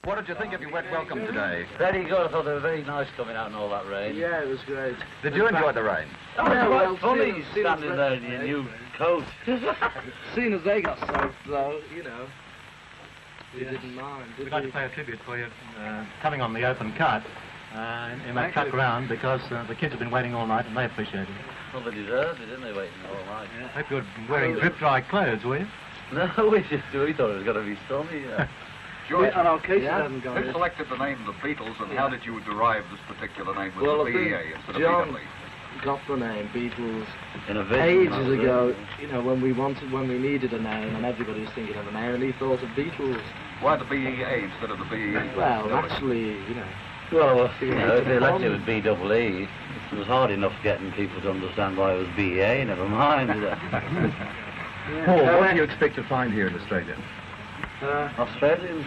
What did you think of your wet welcome today? Very good. I thought they were very nice coming out in all that rain. Yeah, it was great. Did you enjoy the rain? Oh, Yeah, well, funny seeing standing there in your new coat. Seeing as they got soaked, though, you know, we didn't mind. We'd like to pay a tribute for you coming on the open cut in that cut ground because the kids have been waiting all night and they appreciate it. Well, they deserved it, didn't they, waiting all night? I hope you're wearing drip-dry clothes, were you? No, we thought it was going to be stormy. George, And our cases yeah? haven't gone Who yet. selected the name the Beatles, and how did you derive this particular name with Well, the I think BEA instead of John BEA? got the name Beatles In a vision, ages ago. You know, when we needed a name, and everybody was thinking of a name, and he thought of Beatles. Why the BEA instead of the BE? Well, naturally, you know. Well, you know, if they left it with BEE, it was hard enough getting people to understand why it was BEA, never mind. Paul, what do you expect to find here in Australia? Australians.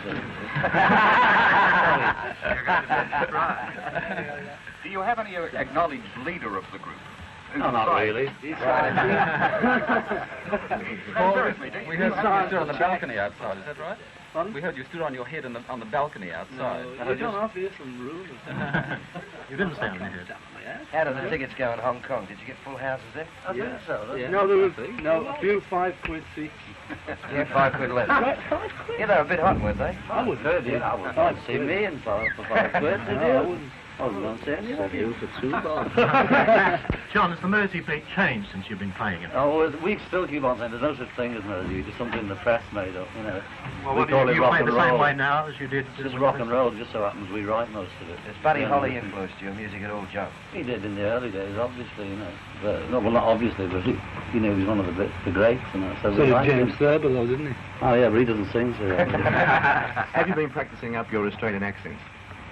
Do you have any acknowledged leader of the group? No, not really. Paul, we heard you stood on the balcony outside, is that right? Pardon? We heard you stood on your head on the balcony outside. No, you don't have here some rumours. You didn't stand there. How did the tickets go in Hong Kong? Did you get full houses there? I think so. Yeah. No, there was a few 5 quid seats. You had 5 quid left. Yeah, they were a bit hot, weren't they? I would heard it. I would not see me in for 5 quid, did you? I wouldn't. I was going to say anything. You for 2 bob. John, has the Mersey fleet changed since you've been playing it? Oh, well, we still keep on saying there's no such thing as Mersey, just something the press made up, you know. Well, We call it you rock play and the same roll. way now as you did... Just rock and roll, just so happens we write most of it. Has Buddy Yeah. Holly influenced your music at all, Joe? He did in the early days, obviously, you know. But, no, well, not obviously, but he, you know, he was one of the greats and that. So So we did liked James him. Thurber, though, didn't he? Oh, yeah, but he doesn't sing, so... Have you been practicing up your Australian accent?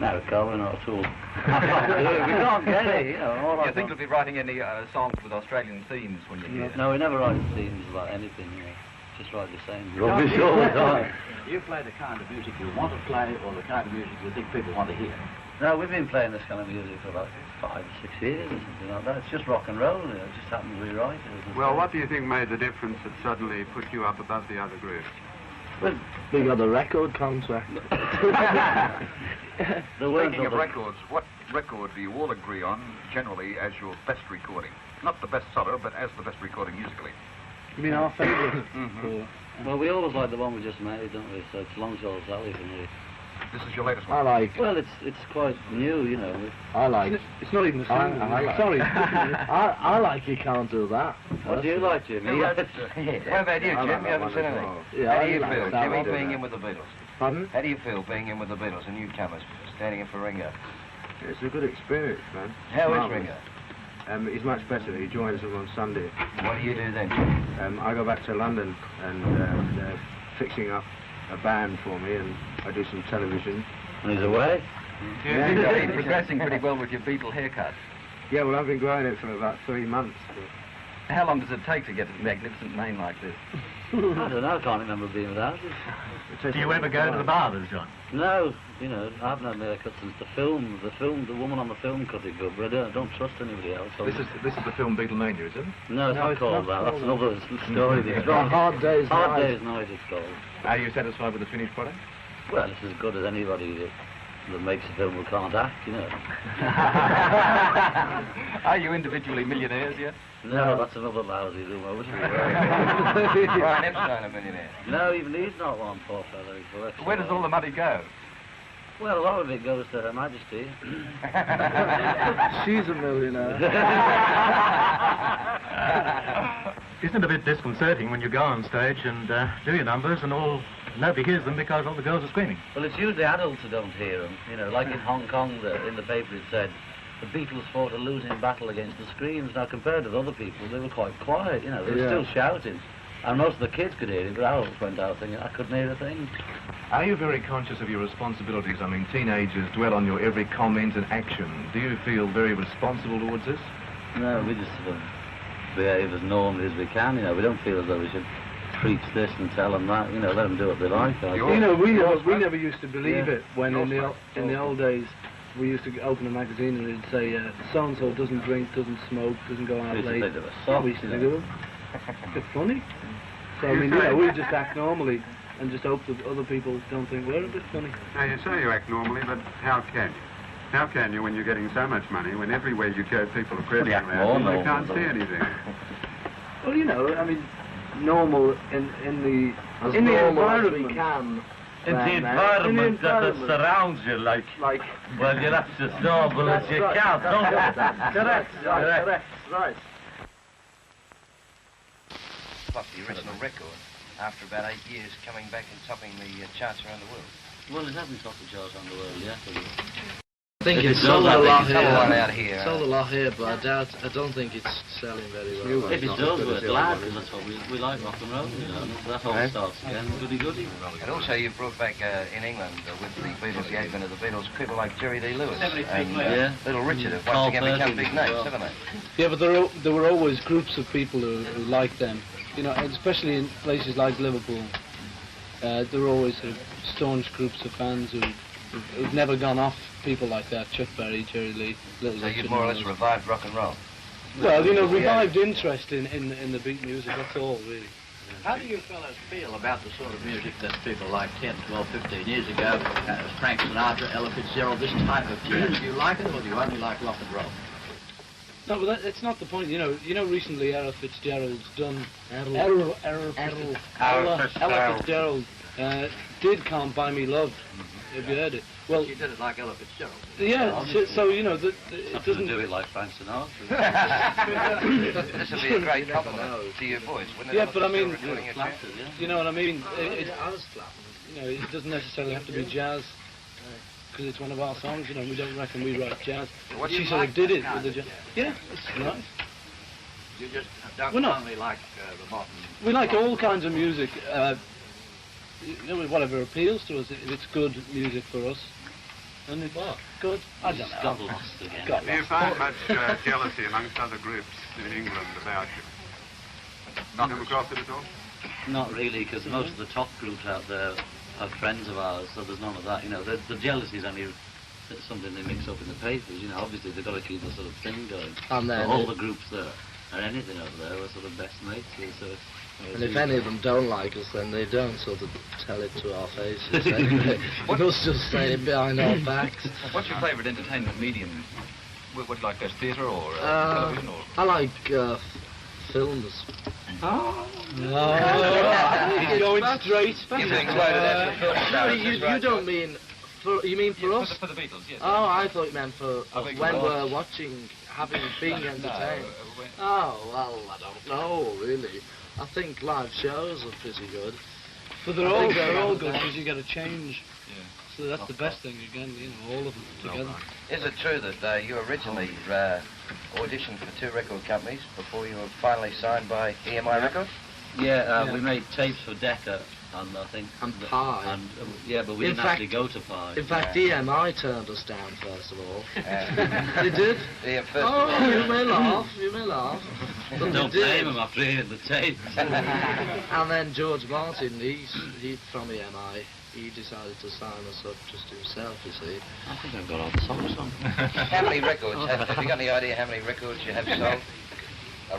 No, Carl, not at all. We can't get it, you know. All Do you I think got- you'll be writing any songs with Australian themes when you're here? No, we never write themes about anything, you know. Just write the same rubbish all the time. You play the kind of music you want to play or the kind of music you think people want to hear? No, we've been playing this kind of music for about 5 or 6 years or something like that. It's just rock and roll, you know. It just happens we write it. Well, what do you think made the difference that suddenly put you up above the other groups? Well, We got a record contract. the words Speaking of of the... records, what record do you all agree on, generally, as your best recording? Not the best seller, but as the best recording musically. You mean our favourite? Well, we always like the one we just made, don't we? So it's Long Shot Sally for me. This is your latest I one. like. Well, it's quite new, you know. I like. It's not even the same. I like. Sorry. I like You Can't Do That. What do you like, Jimmy? What about you, Jim? You haven't said anything. Yeah, How do you I like feel, that Jimmy, one. being in with the Beatles? Pardon? How do you feel being in with the Beatles, the newcomers, standing in for Ringo? It's a good experience, man. How is Marvellous. Ringo? He's much better. He joins us on Sunday. What do you do then? I go back to London and they're fixing up a band for me and I do some television. And he's away? You've been progressing pretty well with your Beatle haircut. Yeah, well, I've been growing it for about 3 months. How long does it take to get a magnificent mane like this? I don't know, I can't remember being without it. Do you ever go to the barbers, John? No, you know, I haven't had my haircut since the woman on the film cut it good, but I don't trust anybody else. So This is the film Beatlemania, is it? no, it's not called that. That's another story. It's Hard Day's Hard Night. Day's Night, it's called. Are you satisfied with the finished product? Well, it's as good as anybody that makes a film who can't act, you know. Are you individually millionaires yet? No, that's another lousy rumor, wouldn't it? Brian Epstein, a millionaire. No, even he's not one, poor fellow. He's collecting Where does all the money go? Well, a lot of it goes to Her Majesty. She's a millionaire. Isn't it a bit disconcerting when you go on stage and do your numbers and nobody hears them because all the girls are screaming? Well, it's usually adults who don't hear them. You know, like in Hong Kong, in the paper it said, the Beatles fought a losing battle against the screams. Now, compared with other people, they were quite quiet, you know, they were still shouting. And most of the kids could hear it, but adults went out thinking, I couldn't hear a thing. Are you very conscious of your responsibilities? I mean, teenagers dwell on your every comment and action. Do you feel very responsible towards this? No, we just sort of behave as normally as we can, you know. We don't feel as though we should preach this and tell them that, you know, let them do what they like. You know, we never used to believe it when in the old days we used to open a magazine and it'd say so-and-so doesn't drink, doesn't smoke, doesn't go out late. Soft, We used to do it. It's funny. So, I mean, you know, we just act normally. and just hope that other people don't think we're a bit funny. Now, you say you act normally, but how can you? How can you when you're getting so much money, when everywhere you go people are crowding around you and you can't see anything? Well, you know, I mean, normal in the As in the normal as environment. we can. In the environment that surrounds you, like, well, you're that's as normal as you right. can, don't you? Correct. Right. Plus the original record, after about 8 years, coming back and topping the charts around the world. Well, it hasn't topped the charts on the world yet. I think If it's it sold does, a I lot think Come on here. out here. Sold a lot here, but I don't think it's selling very well. If it does, we're glad, because that's what we like rock and roll, you know. That all starts again, goody-goody. And also you brought back in England with the Beatles, the advent of the Beatles, people like Jerry Lee Lewis and Yeah. Little Richard have Carl once again become Perkins big as names, well. haven't they? Yeah, but there were always groups of people who liked them. You know, especially in places like Liverpool. There were always sort of staunch groups of fans who've never gone off people like that. Chuck Berry, Jerry Lee, Little So Richard. you've more or and less others. revived rock and roll. Well, you know, revived interest in the beat music, that's all, really. How do you fellas feel about the sort of music that people like 10, 12, 15 years ago, Frank Sinatra, Ella Fitzgerald, this type of jazz? Do you like it, or do you only like rock and roll? No, but that's not the point. You know, recently Ella Fitzgerald's done... Errol. Ella Fitzgerald did Can't Buy Me Love. Have you heard it? Well, She did it like Ella Fitzgerald. yeah, so you know, it Not doesn't... to do it like Frank Sinatra. This would be a great compliment to your voice, wouldn't it? Yeah, but I mean, Recording it, Flattered, yeah. you know what I mean? I was flat. You know, it doesn't necessarily have to be jazz, because it's one of our songs. You know, we don't reckon we write jazz. What She you sort like of did that it kind with the of jazz. jazz? Yeah, it's nice. You just don't We're not- only like the modern... We like all kinds of music. You know, whatever appeals to us, if it's good music for us, and it's good. I don't Got know. lost again. Got Do you lost. find much jealousy amongst other groups in England about you? Not come across it at all? Not really, because most of the top groups out there are friends of ours, so there's none of that. You know, the jealousy is only something they mix up in the papers. You know, obviously they've got to keep the sort of thing going. And So then, all the groups there, or anything over there, are sort of best mates. So and if any of them don't like us, then they don't sort of tell it to our faces. Anyway, they'll just say it behind our backs. What's your favourite entertainment medium? What do you like best, theatre or television? Or? I like films. He's going straight. You've been quoted as the film No, stars, you that's right. don't mean for. You mean for us? For the Beatles, yes. Oh, I thought you meant for I beg when your we're pardon. watching, being entertained. when- Oh well, I don't know really. I think live shows are pretty good. But they're all good because you get a change. Yeah. So that's the best thing again. You know, all of them together. Is it true that you originally auditioned for 2 record companies before you were finally signed by EMI Records? yeah, we made tapes for Decca, and I think... And Pi. And, yeah, but we In didn't fact- actually go to Pi. In fact, EMI turned us down first of all. They did. Yeah, first of Oh, all. you may laugh. You may laugh. But Don't they blame did. him after hearing the tapes. And then George Martin, he from EMI, he decided to sign us up just himself, you see. I think I've got all the songs on. How many records? Have you got any idea how many records you have sold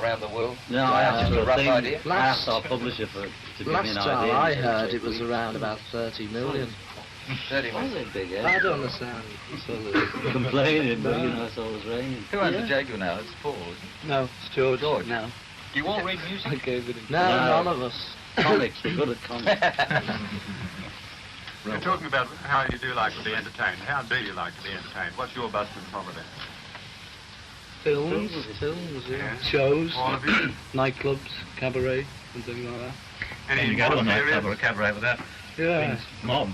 around the world? No, I Just asked a for rough thing. idea? I asked our publisher to give me Last an time idea. I He said, heard "Take it was weeks." around about 30 million. 30 Was minutes. it big, I eh? don't understand. Complaining, but you know, it's always raining. Who owns the Jaguar now? It's Paul. No, it's George. George. No, Do you all read I music? gave it. No, No. none of us. Comics, we're good at comics. You're talking about how you do like to be entertained. How do you like to be entertained? What's your Busman's holiday? Films, Yeah. shows, All of you? nightclubs, cabaret, and things like that. Any You go to a important nightclub or a areas? cabaret with that. Yeah, Mob.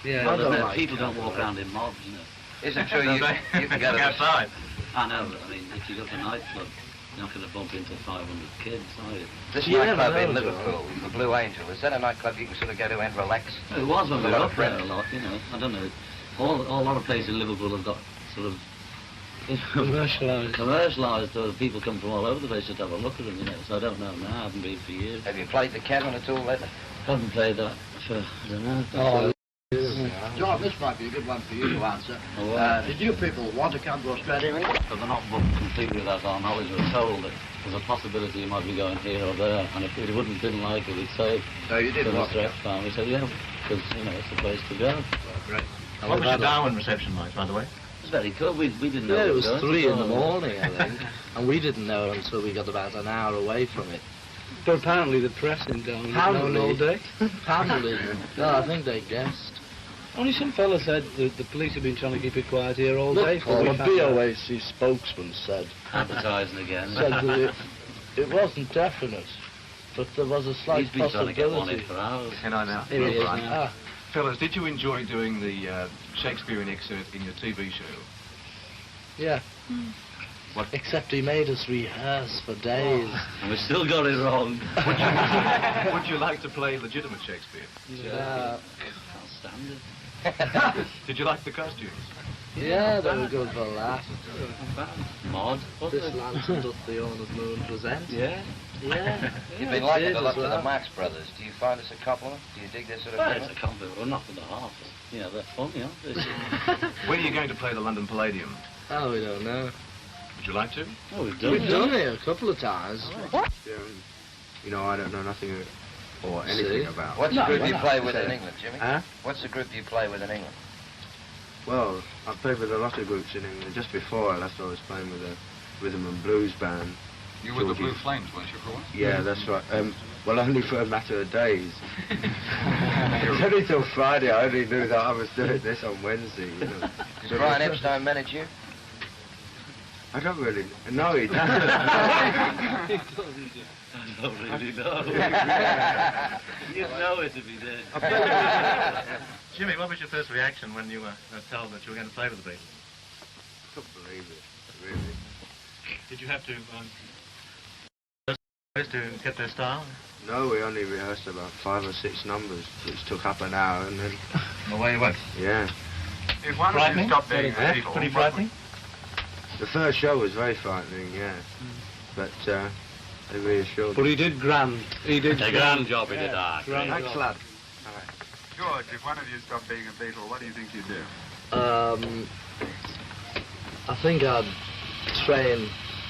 yeah. Well, don't the like people don't cabaret. walk around in mobs, you know. Is it true you can go to outside. I know, but I mean, if you go to a nightclub, you're not going to bump into 500 kids, are you? this Yeah, nightclub I in know, Liverpool, the Blue Angel? Is that a nightclub you can sort of go to and relax? It was when we A were lot of up there a friends. lot, you know. I don't know. A lot of places in Liverpool have got sort of Commercialised. commercialised, so people come from all over the place just to have a look at them, you know. So I don't know now, I haven't been for years. Have you played the Cavern at all lately? Haven't played that for, I don't know. Oh, John, this might be a good one for you to answer. Oh, well. Did you people want to come to Australia? But they're not booked completely without our knowledge. We're told that there's a possibility he might be going here or there, and if he didn't like it, he'd say, So you did what? Mr. Epstein. We said, yeah, because, you know, it's the place to go. Great. What was your Darwin reception like, by the way? It was very cool. We didn't know. Yeah, we it were was going 3 to in the go. morning, I think, and we didn't know until we got about an hour away from it. But apparently the press in Down was known all day. Apparently, no, I think they guessed. Only some fella said that the police have been trying to keep it quiet here all day. Well, the BOAC spokesman said Advertising again. that it wasn't definite, but there was a slight He's been trying to get one in possibility. for hours. Can I now? Here he is Right. now. Fellas, did you enjoy doing the Shakespearean excerpt in your TV show? Yeah. What? Except he made us rehearse for days. And we still got it wrong. Would you like to play legitimate Shakespeare? Yeah. Can't stand it. Did you like the costumes? Yeah, they were good for a laugh. Mod. wasn't This it? lantern doth the owner's moon present. Yeah. Yeah. You've been it liking did to look as to the well. Marx Brothers. Do you find this a compliment? Do you dig this sort of Well, thing? it's a compliment. Well, not for the half. You know, they're funny, aren't they? When are you going to play the London Palladium? Oh, we don't know. Would you like to? Oh, we've done We've it. done it a couple of times. You know, I don't know nothing or See? anything about. What's No, the group why you not? play with Okay. in England, Jimmy? Huh? What's the group you play with in England? Well, I played with a lot of groups in England. Just before I left, I was playing with a rhythm and blues band. You were the Georgie. Blue Flames, weren't you, for a while? Yeah, that's right. Well, only for a matter of days. It was only till Friday I only knew that I was doing this on Wednesday. You know. Does Brian Epstein manage you? I don't really. No, he doesn't. I don't really know. You'd know it if he did. Jimmy, what was your first reaction when you were told that you were going to play with the Beatles? Couldn't believe it, really. Did you have to get their style? No, we only rehearsed about 5 or 6 numbers, which took up an hour, and then Away you went. yeah. If one of you Frightening? stopped being a Eh? Beatle, Pretty what frightening? The first show was very frightening, yeah. But they reassured But me. he did grand. He did A grand job he did, Yeah, grand Thanks, job. lad. George, if one of you stopped being a Beatle, what do you think you'd do? I think I'd train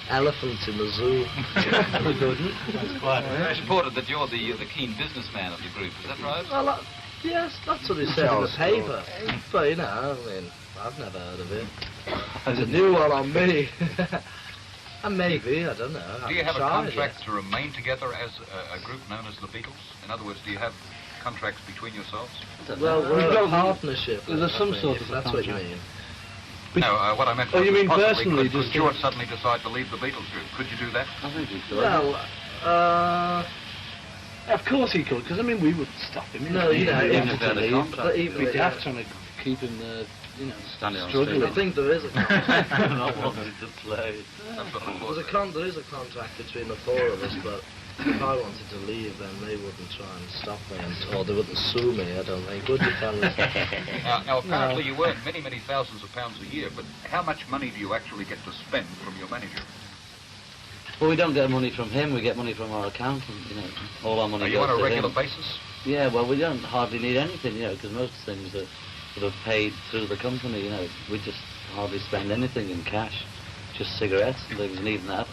elephants in the zoo. That's quite It's reported that you're the keen businessman of the group, is that right? Well, yes, that's what it said in the paper. But, you know, I mean, I've never heard of it. It's a new one on me. And maybe, I don't know. Do you have a I've tried contract to remain together as a group known as the Beatles? In other words, do you have contracts between yourselves? it. Well, we're a partnership. There's some sort if of a that's what you contract. mean. No, what I meant Oh, was you mean possibly personally, could just George suddenly decide to leave the Beatles group? Could you do that? I think he could. Well, Of course he could, because I mean we would stop him. no, you know, Even if they had a contract. but even We'd if have trying to keep him, Standing on struggling. I think there is a contract. not wanting to play. That's what I There thought. is a contract between the 4 of us, but if I wanted to leave, then they wouldn't try and stop me, or they wouldn't sue me, I don't think, would you, fellas? Now apparently you earn many, many thousands of pounds a year, but how much money do you actually get to spend from your manager? Well, we don't get money from him. We get money from our accountant. You know, all our money Are you goes on a to regular him. basis? Yeah, well, we don't hardly need anything, you know, because most things are sort of paid through the company. You know, we just hardly spend anything in cash. Just cigarettes and things, and even that,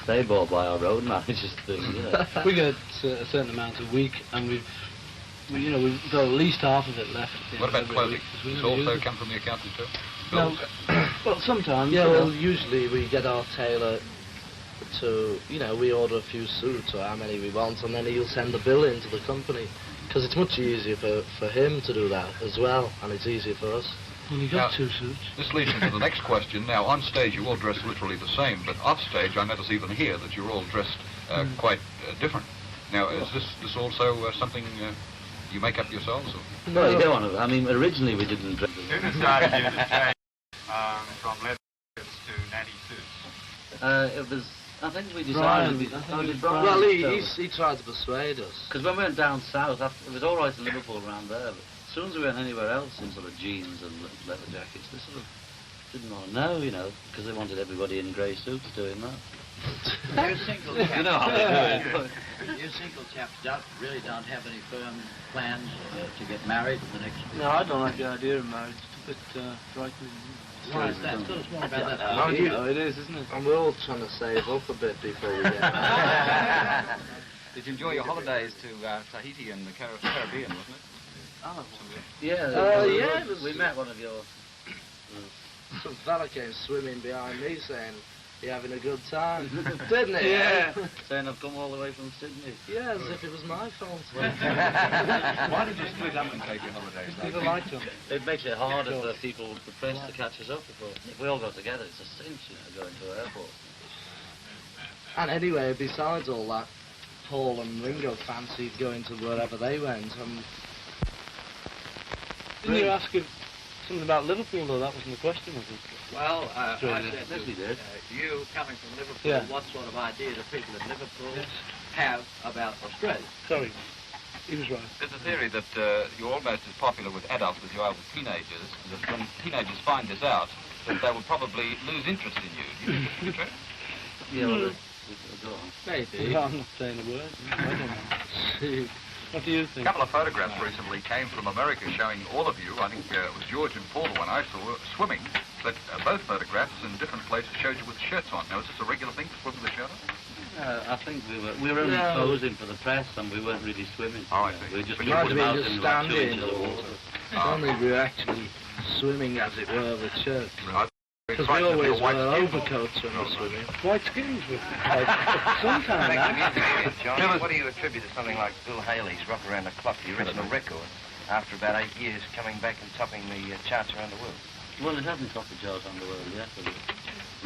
they bought by our road managers things, you know. We get a certain amount a week, and we've got at least half of it left. What about every clothing? week, 'cause we Does never also use it. come from the accountant too? No, Bills? well, sometimes. Yeah, you know. well, usually we get our tailor to, we order a few suits or how many we want, and then he'll send the bill in to the company, because it's much easier for him to do that as well, and it's easier for us. Well, you Now, got 2 suits. This leads into the next question. Now, on stage, you all dress literally the same, but off stage, I notice even here that you're all dressed quite different. Now, is this also something you make up yourselves? Or? No, you don't want to. I mean, originally we didn't dress. Who decided you to change from leather suits to natty suits? It was. I think we Brian, decided. I think it was Brian Well, told us. he tried to persuade us. Because when we went down south, it was all right in Liverpool around there, but as soon as we went anywhere else in sort of jeans and leather jackets, they sort of didn't want to know, because they wanted everybody in grey suits doing that. You single You know how they do it. You single chaps really don't have any firm plans to get married in the next... No, I don't like the idea of marriage. bit frightening. Why is that? Tell us more about that. Oh, you know, it is, isn't it? And we're all trying to save up a bit before we get there. Did you enjoy your holidays to Tahiti and the Caribbean, wasn't it? Oh, yeah. Yeah, we met one of your... Some fella came swimming behind me saying, "You're having a good time," didn't he? Yeah. Saying I've come all the way from Sydney. Yeah, as if it was my fault. Why did you split up and take your holidays? People like them. It makes it harder for people, the press, to catch us up before. If we all got together, it's a cinch, you know, going to an airport. And anyway, besides all that, Paul and Ringo fancied going to wherever they went. Didn't you ask him something about Liverpool, though? That wasn't the question, was it? Well, I said Yes, we did. You coming from Liverpool, Yeah. what sort of idea do people in Liverpool have about Australia? Sorry, he was right. There's a theory that you're almost as popular with adults as you are with teenagers, and that when teenagers find this out, that they will probably lose interest in you. Do you think it's true? Yeah, well, go on. Maybe. No, I'm not saying a word. I don't know. What do you A think? couple of photographs recently came from America showing all of you, I think it was George and Paul, the one I saw, swimming, but both photographs in different places showed you with shirts on. Now, is this a regular thing to swim with a shirt on? I think we were only posing for the press, and we weren't really swimming. Oh, I see. We just But put you Might them have out been just in like 2 standing in inches the of water. water. I don't think we were actually swimming, as it were, with shirts. Because we Frightened of your always white wear skin. overcoats when we're swimming. White skins with sometimes that. John, what do you attribute to something like Bill Haley's Rock Around the Clock, the original record, after about 8 years coming back and topping the charts around the world? Well, it hasn't topped the charts on the world yet.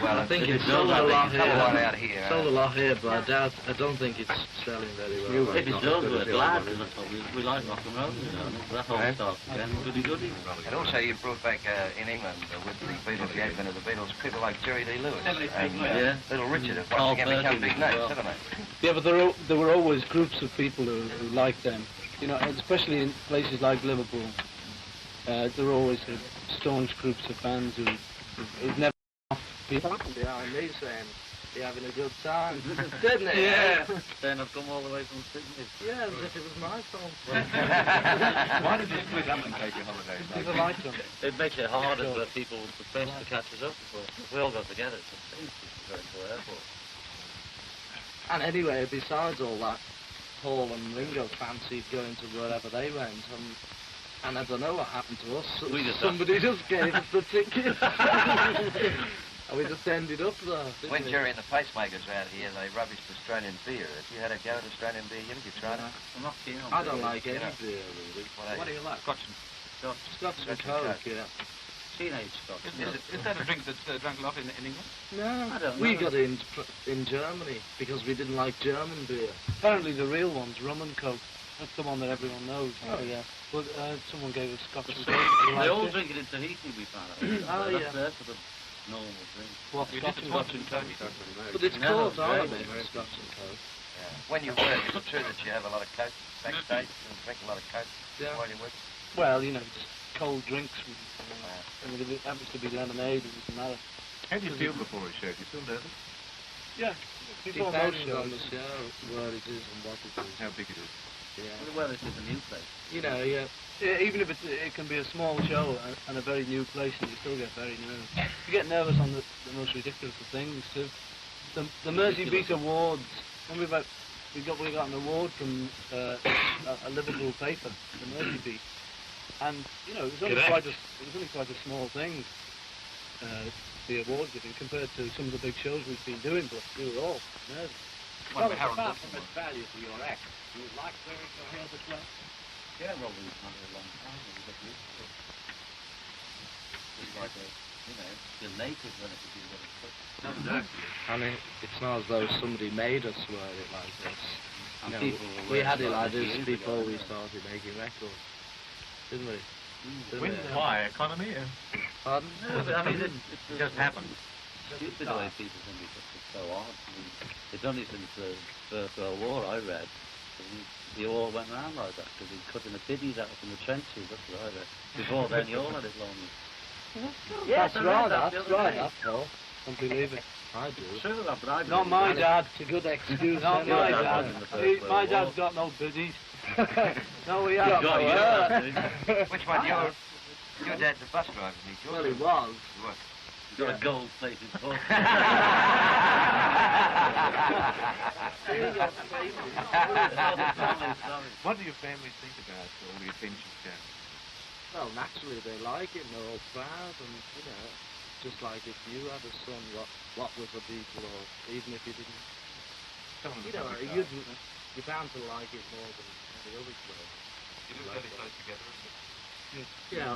Well, I think if it's it does, sold a lot Come on here. out here. Sold a lot here, but I don't think it's selling very well. If it does, we're glad, because that's what we like rock and roll, you know. That all starts again, goody-goody. And also you brought back in England with the Beatles, the advent of the Beatles, people like Jerry Lee Lewis and Yeah. Little Richard have Carl once again become Perkins big as names, well. haven't they? Yeah, but there were always groups of people who liked them. You know, especially in places like Liverpool. There were always sort of staunch groups of fans who'd never people. Behind me saying, "You're having a good time," didn't he? Yeah. Saying I've come all the way from Sydney. Yeah, as if it was my fault. Why did you split up and take your holidays? People liked them. It makes it harder for people, the press, to catch us up before. If we all got together, it's a cinch going to an airport. And anyway, besides all that, Paul and Ringo fancied going to wherever they went, and I don't know what happened to us. Somebody just gave us the tickets. And we just ended up there. When Jerry and the Pacemakers were out here, they rubbished Australian beer. If you had a go at Australian beer, you tried it? I'm not keen on I don't beer. like any beer, really. What do you like? Scotch. Scotch and Coke, yeah. Teenage stuff. Is that a drink that's drunk a lot in England? No, I don't we know. got it in Germany because we didn't like German beer. Apparently the real one's rum and coke. That's the one that everyone knows. Oh, yeah. But someone gave us Scotch and coke. They all drink it in Tahiti, we found out. Oh, That's yeah. their sort of normal drink. What, You Scotch did and the coke? Scotch and Coke. But it's No, called very Army, good. Scotch and Coke. Yeah. When you work, is it true that you have a lot of coke backstage and drink a lot of coke Yeah. while you work? Well, you know, just cold drinks. I mean, if it happens to be lemonade, it doesn't matter. How do you feel before a show? Do you feel nervous? Yeah. Before Depends most on the shows. show, where it is and what it is. How big it is? Yeah. Well, this is a new place. You know, yeah. Even if it can be a small show and a very new place, and you still get very nervous. You get nervous on the most ridiculous of things too. The Mersey Beat Awards. When we got an award from a Liverpool paper, the Mersey Beat, and you know it was only quite a small thing. The award giving compared to some of the big shows we've been doing, but we were all nervous. Well, apart from its value to your act, do you like wearing your hair this way? Yeah, well, we've done it a long time. We got used to it. It's like you're naked when it's been cut. I mean, it's not as though somebody made us wear it like this. And No, people were we wearing had it it like like this years before ago, we yeah. started making records, didn't we? When? Why? Economy? Pardon? No, but I mean, it's It just happened. stupid the way people think it's so odd. I mean, it's only since the First World War I read. The all went around like that because he'd cutting the biddies out from the trenches. That's what I read. Before then, you all had it long. Yes, I read right, that the that's other right, day. that's Paul. Don't believe it. I do. Sure, but I Not my dad. It's a good excuse. Not anyway. my that dad. wasn't the First My World dad's War. got no biddies. No, he You hasn't. got Yeah. it. Which one? Your dad's a bus driver, isn't he, George? Well, he was. He was. He's got a gold plated book. What do your family think about all the attention shown? Well, naturally they like it and they're all proud, and you know, just like if you had a son, what was a Beatle, or even if you didn't, you know, you're bound to like it more than any other club. You live fairly close together, isn't it? Yeah.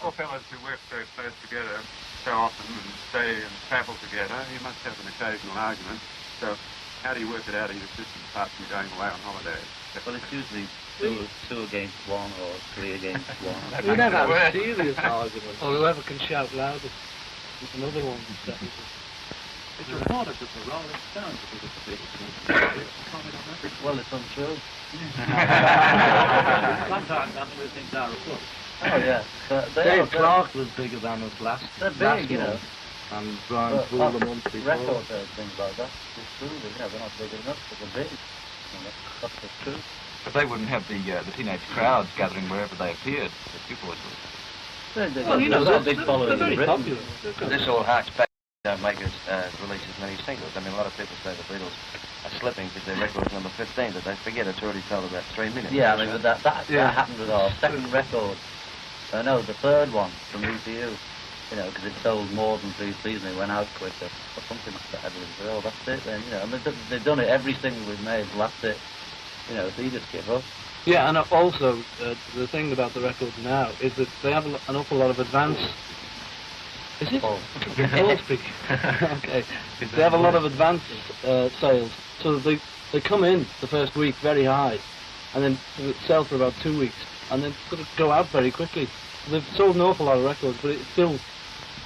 Four fellows who work so close together so often and stay and travel together, you must have an occasional argument. So how do you work it out in your system apart from going away on holidays? Well, it's usually two against one or three against one. We never have a serious argument. Or whoever can shout loudest. It's another one. It's reported that the Rolling Stones are the Beatles. Comment on that? Well, it's untrue. Sometimes that's where things are reported. Oh, yeah. Dave Clark was bigger than us last big, you know. And Brian Poole the month before. Record things like that. It's true, you know, they're not big enough, but they're big. You know, that's the truth. But they wouldn't have the teenage crowds gathering wherever they appeared, as you boys would. Well, you know, they're a big following they're in very Britain. popular. This all harks back. Don't make us release as many singles. I mean, a lot of people say the Beatles are slipping because their record's number 15, but they forget it's already sold about 3 million. Yeah, I mean, but that happened with our second record. I know, the third one from EPU, you know, because it sold more than pre-season, it went out quicker, or something like that. Oh, that's it then, you know. I mean, they've done it, every single we've made, that's it. You know, so you just give up. Yeah, and also, the thing about the records now is that they have an awful lot of advance. Is it? Oh. Paul speaking. Okay. They have a lot of advance sales, so they come in the first week very high, and then sell for about 2 weeks, and then sort of go out very quickly. They've sold an awful lot of records, but it's still,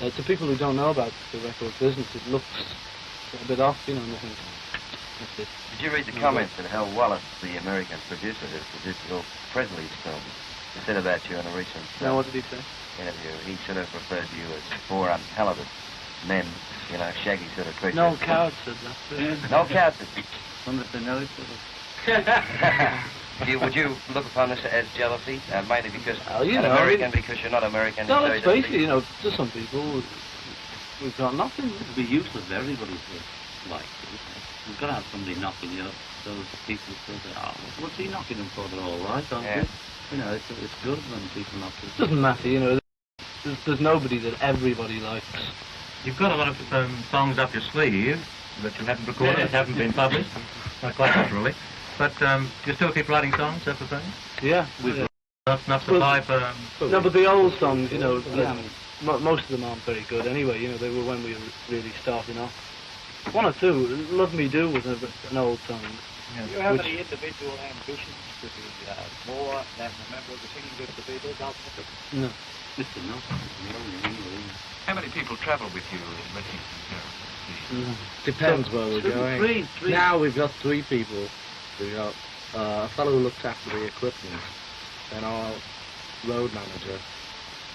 to people who don't know about the record business, it looks a bit off, you know, nothing. That's it. Did you read the comments that Hal Wallace, the American producer who produced all Presley's films, said about you in a recent Now, what did he say? interview? He sort of referred to you as four untalented men, you know, shaggy sort of creatures. No Coward said that. No Coward said Wonder if they know each other. Would you look upon this as jealousy, mainly because You you're know, American, because you're not American? No, so let's you don't face it, think- you know, to some people, we've got nothing. It'd be useless for everybody to like it. You've got to have somebody knocking you up. Those people still say, oh, what's he knocking them for? They're all right, aren't Yeah. they? You know, it's good when people knock you. It doesn't matter, you know, there's nobody that everybody likes. You've got a lot of songs up your sleeve that you haven't recorded, that haven't been published, quite literally. But do you still keep writing songs, that's the thing? Yeah. Enough to buy for... No, but the old songs, you know, most of them aren't very good anyway, you know, they were when we were really starting off. One or two, Love Me Do was an old song. Do you have any individual ambitions to be more than a member of the singing group of the Beatles ultimately? No. Mr. Nelson, How many people travel with you in Reading? Depends where we're going. Three. Now we've got 3 people. We've got a fellow who looks after the equipment, then our road manager,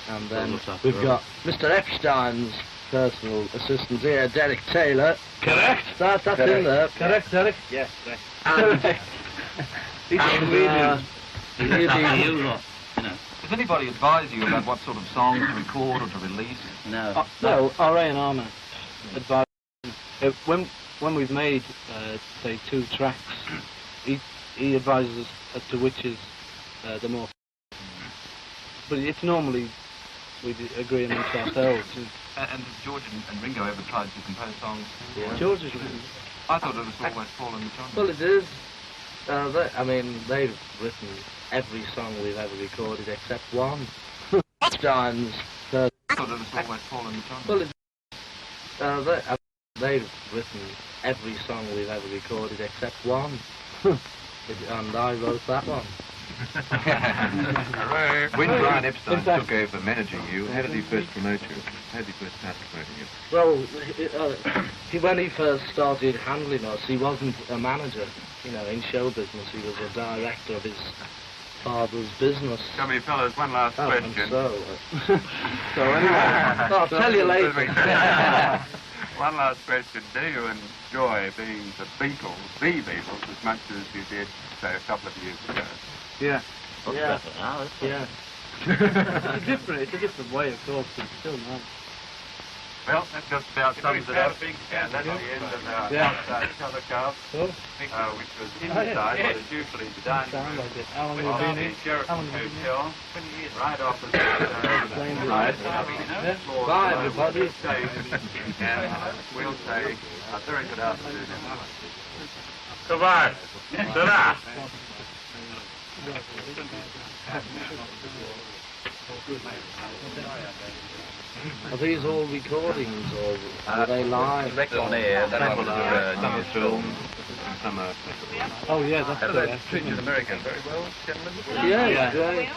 and then we've got Mr. Epstein's personal assistant here, Derek Taylor. Correct. That's in there. Correct, Derek? Yes, correct. Does anybody advise you about what sort of songs to record or to release? No. Well, our A&R man advised, when we've made, say, 2 tracks, he advises us as to which is the more. But it's normally we agree amongst ourselves. And have George and Ringo ever tried to compose songs? Yeah. George is written. I thought it was always Paul and John. Well, it is. They've written every song we've ever recorded except one. Epstein's. I thought it was always Paul and John. Well, they've written every song we've ever recorded except one. And I wrote that one. When Brian Epstein took over managing you, how did he first promote you? How did he first start promoting you? Well, when he first started handling us, he wasn't a manager. You know, in show business, he was a director of his father's business. Come here, fellas, one last question. And so anyway, I'll tell you later. One last question. Do you enjoy being the Beatles, as much as you did, say, a couple of years ago? Yeah. Yeah. Better now, isn't it? Yeah. It's a different way, of course, but still nice. Well, that just about sums it up. And that's the end of our outside cover cast, which was inside what is usually the dining room of the Sheraton Hotel, right opposite the floor. Bye, everybody. And we'll say a very good afternoon. Goodbye. Ta-da. Are these all recordings or are they live? On air, Some are filmed, some are... Oh yeah, that's Have they treated America very well, gentlemen? Yeah, great.